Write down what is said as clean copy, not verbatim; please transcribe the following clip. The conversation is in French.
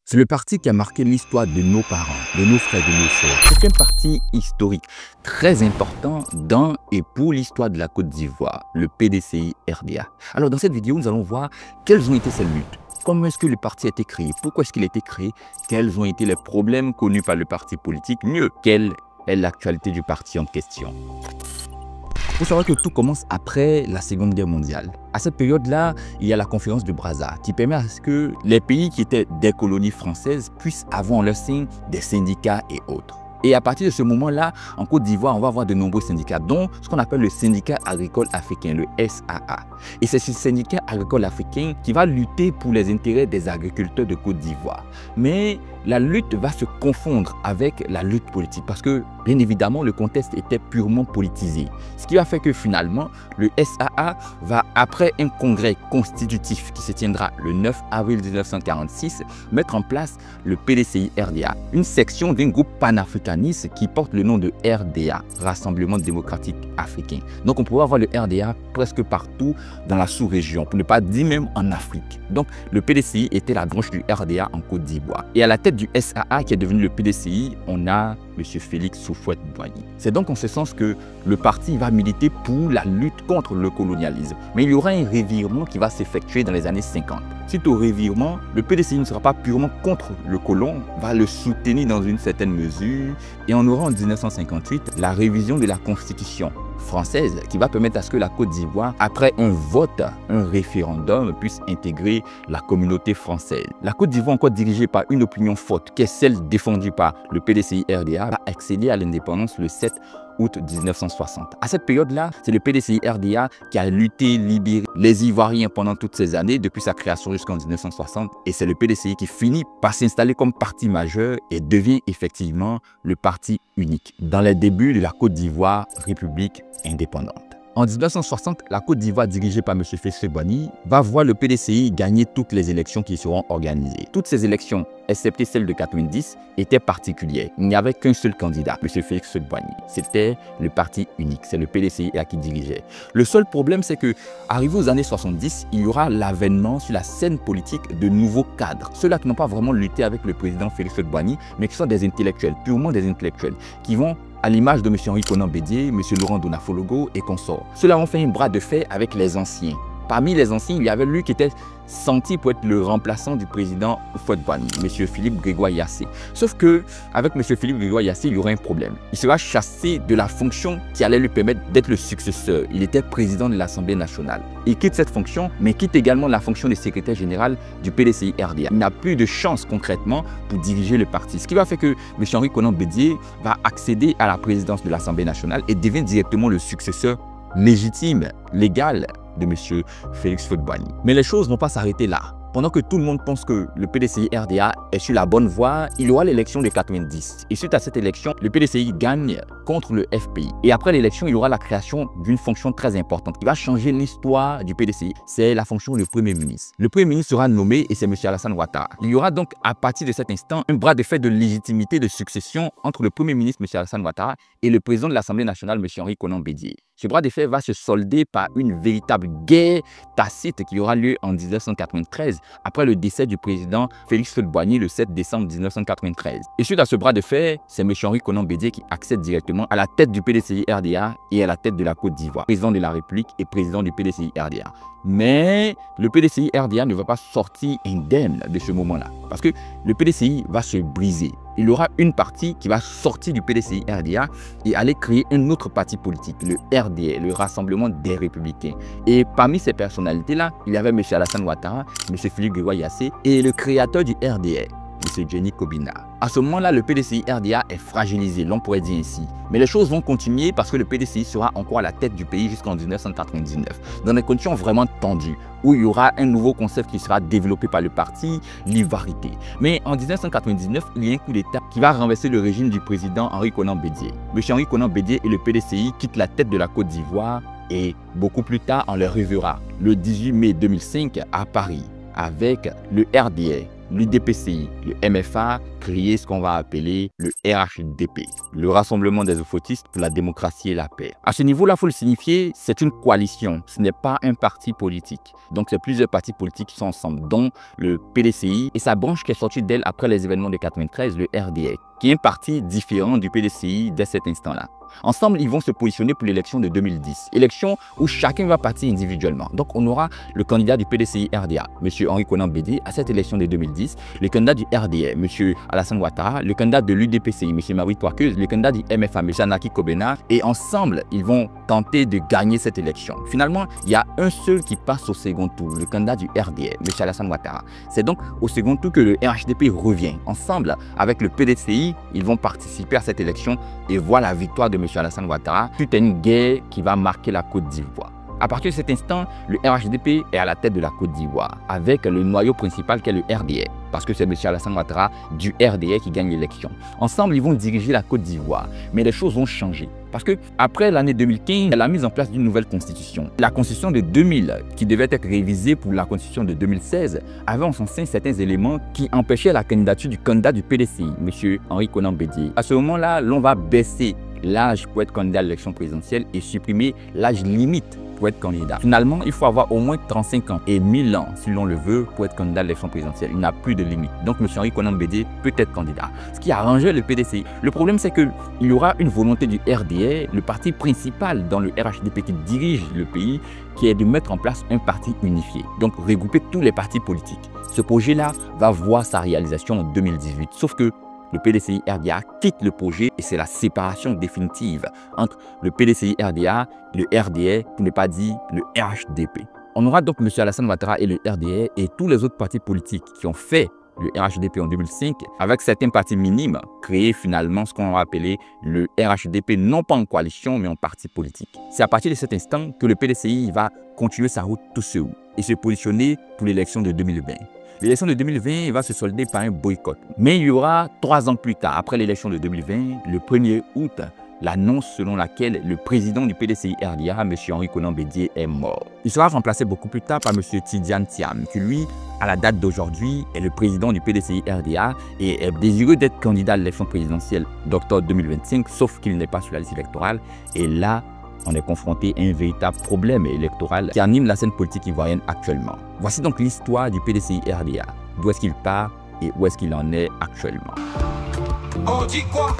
C'est le parti qui a marqué l'histoire de nos parents, de nos frères, de nos sœurs. C'est un parti historique très important dans et pour l'histoire de la Côte d'Ivoire, le PDCI-RDA. Alors dans cette vidéo, nous allons voir quelles ont été ces luttes. Comment est-ce que le parti a été créé? Pourquoi est-ce qu'il a été créé? Quels ont été les problèmes connus par le parti politique? Mieux, quelle est l'actualité du parti en question? Il faut savoir que tout commence après la Seconde Guerre mondiale. À cette période-là, il y a la conférence de Brazza qui permet à ce que les pays qui étaient des colonies françaises puissent avoir en leur sein des syndicats et autres. Et à partir de ce moment-là, en Côte d'Ivoire, on va avoir de nombreux syndicats, dont ce qu'on appelle le syndicat agricole africain, le SAA. Et c'est ce syndicat agricole africain qui va lutter pour les intérêts des agriculteurs de Côte d'Ivoire. Mais la lutte va se confondre avec la lutte politique parce que, bien évidemment, le contexte était purement politisé. Ce qui va faire que finalement, le SAA va, après un congrès constitutif qui se tiendra le 9 avril 1946, mettre en place le PDCI-RDA, une section d'un groupe panafricaniste qui porte le nom de RDA, Rassemblement démocratique africain. Donc on pourrait avoir le RDA presque partout dans la sous-région, pour ne pas dire même en Afrique. Donc le PDCI était la branche du RDA en Côte d'Ivoire. Et à la tête du SAA qui est devenu le PDCI, on a M. Félix Houphouët-Boigny. C'est donc en ce sens que le parti va militer pour la lutte contre le colonialisme. Mais il y aura un revirement qui va s'effectuer dans les années 50. Suite au revirement, le PDCI ne sera pas purement contre le colon, va le soutenir dans une certaine mesure. Et on aura en 1958 la révision de la Constitution française qui va permettre à ce que la Côte d'Ivoire, après un vote, un référendum, puisse intégrer la communauté française. La Côte d'Ivoire, encore dirigée par une opinion forte, qui est celle défendue par le PDCI-RDA, va accéder à l'indépendance le 7 août 1960. À cette période-là, c'est le PDCI-RDA qui a lutté, libéré les Ivoiriens pendant toutes ces années, depuis sa création jusqu'en 1960. Et c'est le PDCI qui finit par s'installer comme parti majeur et devient effectivement le parti unique dans les débuts de la Côte d'Ivoire, république indépendante. En 1960, la Côte d'Ivoire, dirigée par M. Félix Houphouët-Boigny, va voir le PDCI gagner toutes les élections qui seront organisées. Toutes ces élections, excepté celle de 90, étaient particulières. Il n'y avait qu'un seul candidat, M. Félix Houphouët-Boigny. C'était le parti unique, c'est le PDCI qui dirigeait. Le seul problème, c'est que, arrivé aux années 70, il y aura l'avènement sur la scène politique de nouveaux cadres. Ceux-là qui n'ont pas vraiment lutté avec le président Félix Houphouët-Boigny, mais qui sont des intellectuels, purement des intellectuels, qui vont à l'image de M. Henri Konan Bédié, M. Laurent Donafologo et consorts. Ceux-là ont fait un bras de fer avec les anciens. Parmi les anciens, il y avait lui qui était senti pour être le remplaçant du président Houphouët-Boigny, M. Philippe Grégoire Yassé. Sauf que avec M. Philippe Grégoire Yassé, il y aura un problème. Il sera chassé de la fonction qui allait lui permettre d'être le successeur. Il était président de l'Assemblée nationale. Il quitte cette fonction, mais quitte également la fonction de secrétaire général du PDCI-RDA. Il n'a plus de chance concrètement pour diriger le parti. Ce qui va faire que M. Henri Konan Bédié va accéder à la présidence de l'Assemblée nationale et devient directement le successeur légitime, légal de M. Félix Houphouët-Boigny. Mais les choses ne vont pas s'arrêter là. Pendant que tout le monde pense que le PDCI-RDA est sur la bonne voie, il y aura l'élection de 90. Et suite à cette élection, le PDCI gagne contre le FPI. Et après l'élection, il y aura la création d'une fonction très importante qui va changer l'histoire du PDCI. C'est la fonction de Premier ministre. Le Premier ministre sera nommé et c'est M. Alassane Ouattara. Il y aura donc à partir de cet instant un bras de fer de légitimité de succession entre le Premier ministre M. Alassane Ouattara et le président de l'Assemblée nationale M. Henri Konan Bédié. Ce bras de fer va se solder par une véritable guerre tacite qui aura lieu en 1993 après le décès du président Félix Houphouët-Boigny le 7 décembre 1993. Et suite à ce bras de fer, c'est M. Henri Konan Bédié qui accède directement à la tête du PDCI-RDA et à la tête de la Côte d'Ivoire, président de la République et président du PDCI-RDA. Mais le PDCI-RDA ne va pas sortir indemne de ce moment-là parce que le PDCI va se briser. Il y aura une partie qui va sortir du PDCI-RDA et aller créer un autre parti politique, le RDA, le Rassemblement des Républicains. Et parmi ces personnalités-là, il y avait M. Alassane Ouattara, M. Philippe Grégoire Yassé et le créateur du RDA, M. Jenny Kobina. À ce moment-là, le PDCI-RDA est fragilisé, l'on pourrait dire ainsi. Mais les choses vont continuer parce que le PDCI sera encore à la tête du pays jusqu'en 1999, dans des conditions vraiment tendues, où il y aura un nouveau concept qui sera développé par le parti, l'ivarité. Mais en 1999, il y a un coup d'État qui va renverser le régime du président Henri Konan Bédié. M. Henri Konan Bédié et le PDCI quittent la tête de la Côte d'Ivoire et beaucoup plus tard, on les reverra le 18 mai 2005 à Paris avec le RDA, l'UDPCI, le MFA créait ce qu'on va appeler le RHDP, le Rassemblement des Euphotistes pour la démocratie et la paix. À ce niveau-là, il faut le signifier, c'est une coalition, ce n'est pas un parti politique. Donc, c'est plusieurs partis politiques qui sont ensemble, dont le PDCI et sa branche qui est sortie d'elle après les événements de 93, le RDA, qui est un parti différent du PDCI dès cet instant-là. Ensemble, ils vont se positionner pour l'élection de 2010, élection où chacun va partir individuellement. Donc, on aura le candidat du PDCI RDA, M. Henri Konan Bédié, à cette élection de 2010, le candidat du RDA, M. Alassane Ouattara, le candidat de l'UDPCI, M. Marie Touakeuse, le candidat du MFA, M. Anaki Kobena, et ensemble, ils vont tenter de gagner cette élection. Finalement, il y a un seul qui passe au second tour, le candidat du RDA, M. Alassane Ouattara. C'est donc au second tour que le RHDP revient. Ensemble, avec le PDCI, ils vont participer à cette élection et voir la victoire de M. Alassane Ouattara. C'est une guerre qui va marquer la Côte d'Ivoire. À partir de cet instant, le RHDP est à la tête de la Côte d'Ivoire, avec le noyau principal qui est le RDA, parce que c'est M. Alassane Ouattara du RDA qui gagne l'élection. Ensemble, ils vont diriger la Côte d'Ivoire, mais les choses vont changer. Parce que après l'année 2015, la mise en place d'une nouvelle constitution. La constitution de 2000, qui devait être révisée pour la constitution de 2016, avait en son sein certains éléments qui empêchaient la candidature du candidat du PDCI, M. Henri Konan Bédié. À ce moment-là, l'on va baisser l'âge pour être candidat à l'élection présidentielle et supprimer l'âge limite pour être candidat. Finalement, il faut avoir au moins 35 ans et 1000 ans, si l'on le veut, pour être candidat à l'élection présidentielle. Il n'a plus de limite. Donc, M. Henri Konan Bédié peut être candidat. Ce qui a arrangé le PDCI. Le problème, c'est qu'il y aura une volonté du RDA, le parti principal dans le RHDP qui dirige le pays, qui est de mettre en place un parti unifié. Donc, regrouper tous les partis politiques. Ce projet-là va voir sa réalisation en 2018. Sauf que le PDCI RDA quitte le projet et c'est la séparation définitive entre le PDCI RDA et le RDA, pour ne pas dire le RHDP. On aura donc M. Alassane Ouattara et le RDA et tous les autres partis politiques qui ont fait le RHDP en 2005, avec certains partis minimes, créer finalement ce qu'on va appeler le RHDP, non pas en coalition, mais en parti politique. C'est à partir de cet instant que le PDCI va continuer sa route tout seul et se positionner pour l'élection de 2020. L'élection de 2020 va se solder par un boycott. Mais il y aura 3 ans plus tard, après l'élection de 2020, le 1er août, l'annonce selon laquelle le président du PDCI RDA, M. Henri Konan Bédié, est mort. Il sera remplacé beaucoup plus tard par M. Tidiane Thiam, qui lui, à la date d'aujourd'hui, est le président du PDCI RDA et est désireux d'être candidat à l'élection présidentielle d'octobre 2025, sauf qu'il n'est pas sur la liste électorale. Et là, on est confronté à un véritable problème électoral qui anime la scène politique ivoirienne actuellement. Voici donc l'histoire du PDCI RDA, d'où est-ce qu'il part et où est-ce qu'il en est actuellement. On dit quoi?